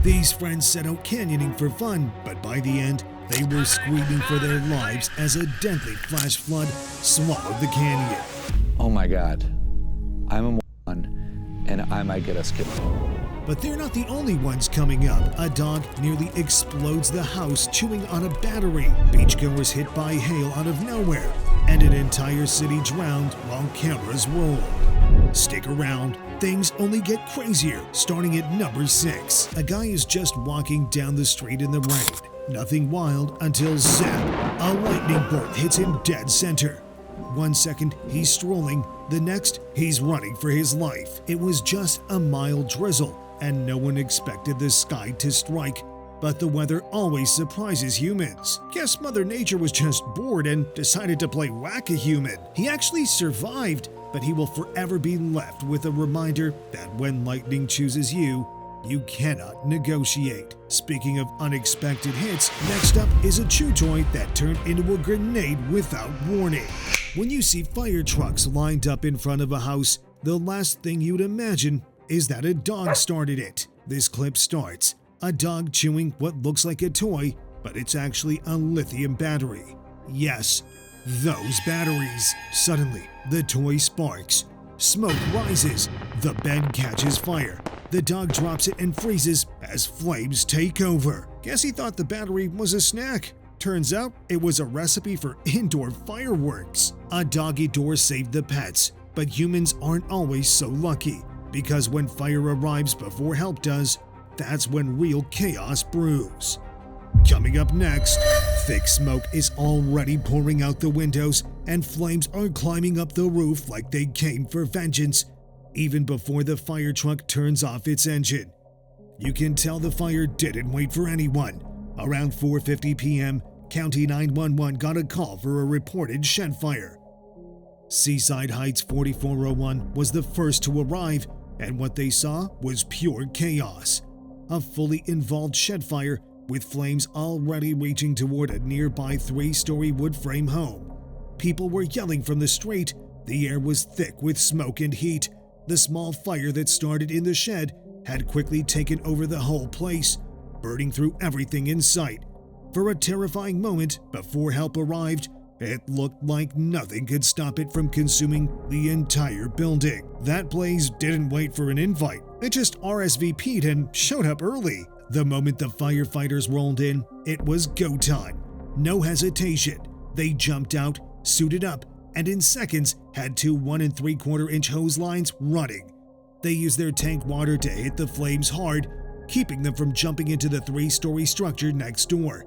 These friends set out canyoning for fun, but by the end, they were screaming for their lives as a deadly flash flood swallowed the canyon. Oh my God, I'm a moron, and I might get us killed. But they're not the only ones coming up. A dog nearly explodes the house chewing on a battery. Beachgoers hit by hail out of nowhere. And an entire city drowned while cameras rolled. Stick around, things only get crazier. Starting at number 6. A guy is just walking down the street in the rain. Nothing wild until zap, a lightning bolt hits him dead center. 1 second, he's strolling. The next, he's running for his life. It was just a mild drizzle, and no one expected the sky to strike. But the weather always surprises humans. Guess Mother Nature was just bored and decided to play whack-a-human. He actually survived, but he will forever be left with a reminder that when lightning chooses you, you cannot negotiate. Speaking of unexpected hits, next up is a chew toy that turned into a grenade without warning. When you see fire trucks lined up in front of a house, the last thing you'd imagine is that a dog started it. This clip starts. A dog chewing what looks like a toy, but it's actually a lithium battery. Yes, those batteries. Suddenly, the toy sparks. Smoke rises. The bed catches fire. The dog drops it and freezes as flames take over. Guess he thought the battery was a snack. Turns out it was a recipe for indoor fireworks. A doggy door saved the pets, but humans aren't always so lucky, because when fire arrives before help does, that's when real chaos brews. Coming up next, thick smoke is already pouring out the windows and flames are climbing up the roof like they came for vengeance, even before the fire truck turns off its engine. You can tell the fire didn't wait for anyone. Around 4:50 p.m., County 911 got a call for a reported shed fire. Seaside Heights 4401 was the first to arrive, and what they saw was pure chaos. A fully involved shed fire with flames already reaching toward a nearby 3-story wood frame home. People were yelling from the street. The air was thick with smoke and heat. The small fire that started in the shed had quickly taken over the whole place, burning through everything in sight. For a terrifying moment before help arrived, it looked like nothing could stop it from consuming the entire building. That blaze didn't wait for an invite. It just RSVP'd and showed up early. The moment the firefighters rolled in, it was go time. No hesitation. They jumped out, suited up, and in seconds had 2 1 3/4-inch hose lines running. They used their tank water to hit the flames hard, keeping them from jumping into the 3-story structure next door.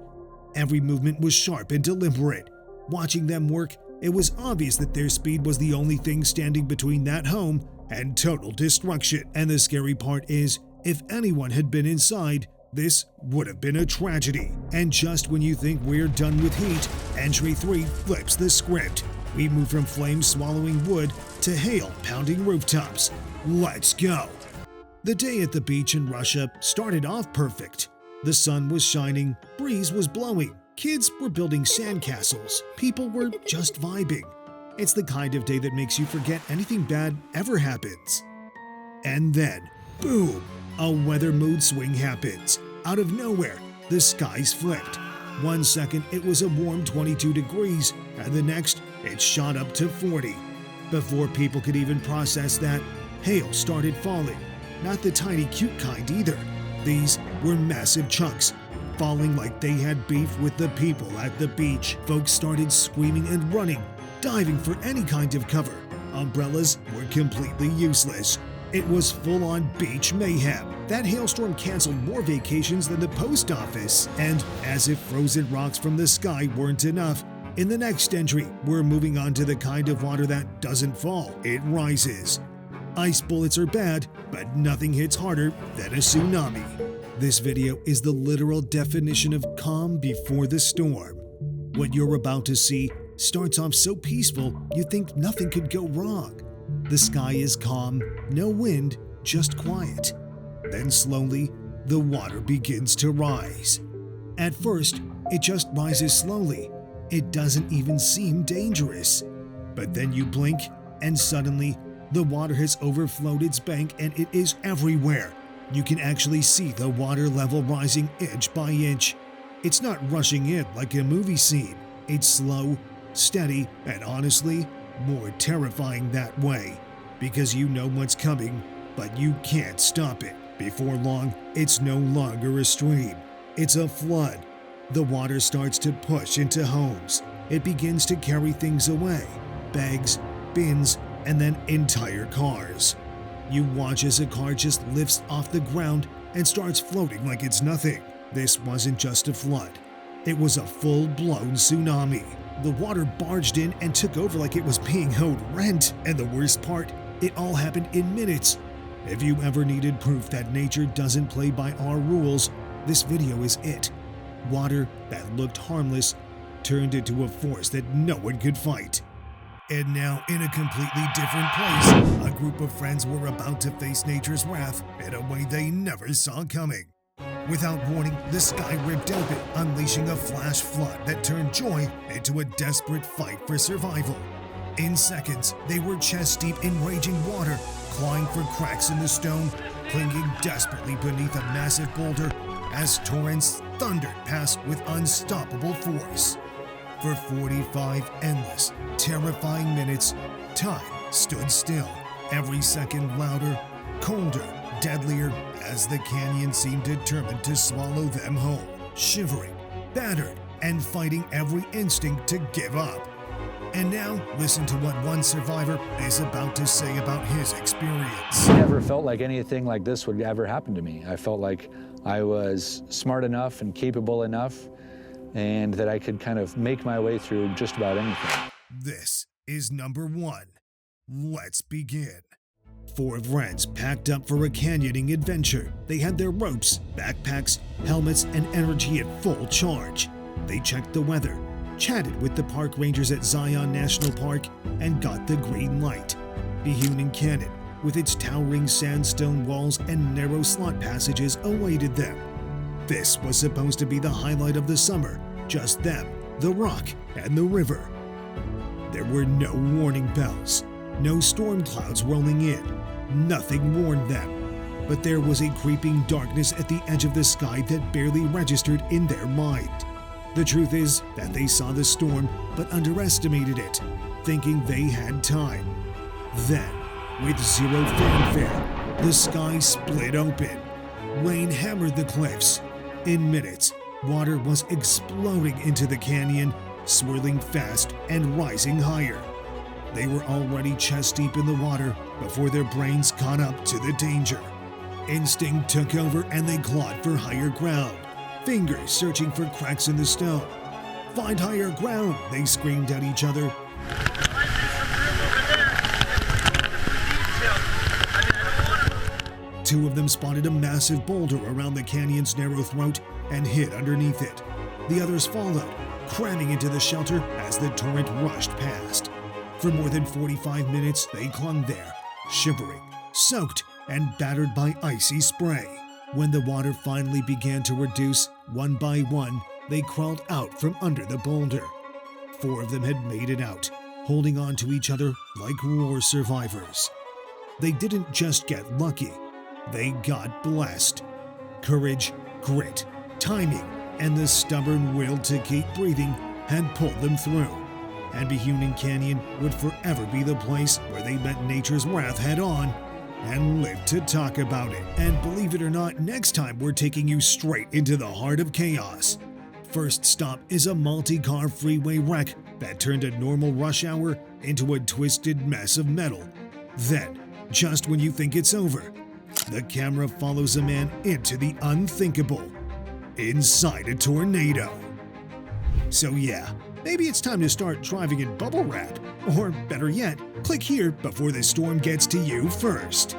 Every movement was sharp and deliberate. Watching them work, it was obvious that their speed was the only thing standing between that home and total destruction. And the scary part is, if anyone had been inside, this would have been a tragedy. And just when you think we're done with heat, Entry 3 flips the script. We move from flames swallowing wood to hail pounding rooftops. Let's go! The day at the beach in Russia started off perfect. The sun was shining, breeze was blowing, kids were building sandcastles, people were just vibing. It's the kind of day that makes you forget anything bad ever happens. And then, boom! A weather mood swing happens. Out of nowhere, the skies flipped. 1 second it was a warm 22 degrees, and the next it shot up to 40. Before people could even process that, hail started falling. Not the tiny cute kind either. These were massive chunks, falling like they had beef with the people at the beach. Folks started screaming and running, diving for any kind of cover. Umbrellas were completely useless. It was full-on beach mayhem. That hailstorm canceled more vacations than the post office. And as if frozen rocks from the sky weren't enough, in the next entry, we're moving on to the kind of water that doesn't fall, it rises. Ice bullets are bad, but nothing hits harder than a tsunami. This video is the literal definition of calm before the storm. What you're about to see starts off so peaceful you think nothing could go wrong. The sky is calm, no wind, just quiet. Then slowly, the water begins to rise. At first, it just rises slowly. It doesn't even seem dangerous. But then you blink, and suddenly, the water has overflowed its bank and it is everywhere. You can actually see the water level rising inch by inch. It's not rushing in like a movie scene. It's slow, steady, and honestly, more terrifying that way. Because you know what's coming, but you can't stop it. Before long, it's no longer a stream. It's a flood. The water starts to push into homes. It begins to carry things away. Bags, bins, and then entire cars. You watch as a car just lifts off the ground and starts floating like it's nothing. This wasn't just a flood. It was a full-blown tsunami. The water barged in and took over like it was being owed rent. And the worst part, it all happened in minutes. If you ever needed proof that nature doesn't play by our rules, this video is it. Water that looked harmless turned into a force that no one could fight. And now, in a completely different place, a group of friends were about to face nature's wrath in a way they never saw coming. Without warning, the sky ripped open, unleashing a flash flood that turned joy into a desperate fight for survival. In seconds, they were chest-deep in raging water, clawing for cracks in the stone, clinging desperately beneath a massive boulder as torrents thundered past with unstoppable force. For 45 endless, terrifying minutes, time stood still, every second louder, colder, deadlier, as the canyon seemed determined to swallow them whole, shivering, battered, and fighting every instinct to give up. And now, listen to what one survivor is about to say about his experience. I never felt like anything like this would ever happen to me. I felt like I was smart enough and capable enough, and that I could kind of make my way through just about anything. This is number 1. Let's begin. 4 friends packed up for a canyoning adventure. They had their ropes, backpacks, helmets, and energy at full charge. They checked the weather, chatted with the park rangers at Zion National Park, and got the green light. Behunin Canyon, with its towering sandstone walls and narrow slot passages, awaited them. This was supposed to be the highlight of the summer, just them, the rock, and the river. There were no warning bells, no storm clouds rolling in. Nothing warned them. But there was a creeping darkness at the edge of the sky that barely registered in their mind. The truth is that they saw the storm but underestimated it, thinking they had time. Then, with zero fanfare, the sky split open. Rain hammered the cliffs. In minutes, water was exploding into the canyon, swirling fast and rising higher. They were already chest-deep in the water before their brains caught up to the danger. Instinct took over and they clawed for higher ground, fingers searching for cracks in the stone. "Find higher ground," they screamed at each other. Two of them spotted a massive boulder around the canyon's narrow throat and hid underneath it. The others followed, cramming into the shelter as the torrent rushed past. For more than 45 minutes, they clung there, shivering, soaked, and battered by icy spray. When the water finally began to reduce, one by one, they crawled out from under the boulder. 4 of them had made it out, holding on to each other like war survivors. They didn't just get lucky. They got blessed. Courage, grit, timing, and the stubborn will to keep breathing had pulled them through. And Behunin Canyon would forever be the place where they met nature's wrath head-on and lived to talk about it. And believe it or not, next time we're taking you straight into the heart of chaos. First stop is a multi-car freeway wreck that turned a normal rush hour into a twisted mess of metal. Then, just when you think it's over, the camera follows a man into the unthinkable, inside a tornado. So yeah, maybe it's time to start driving in bubble wrap. Or better yet, click here before the storm gets to you first.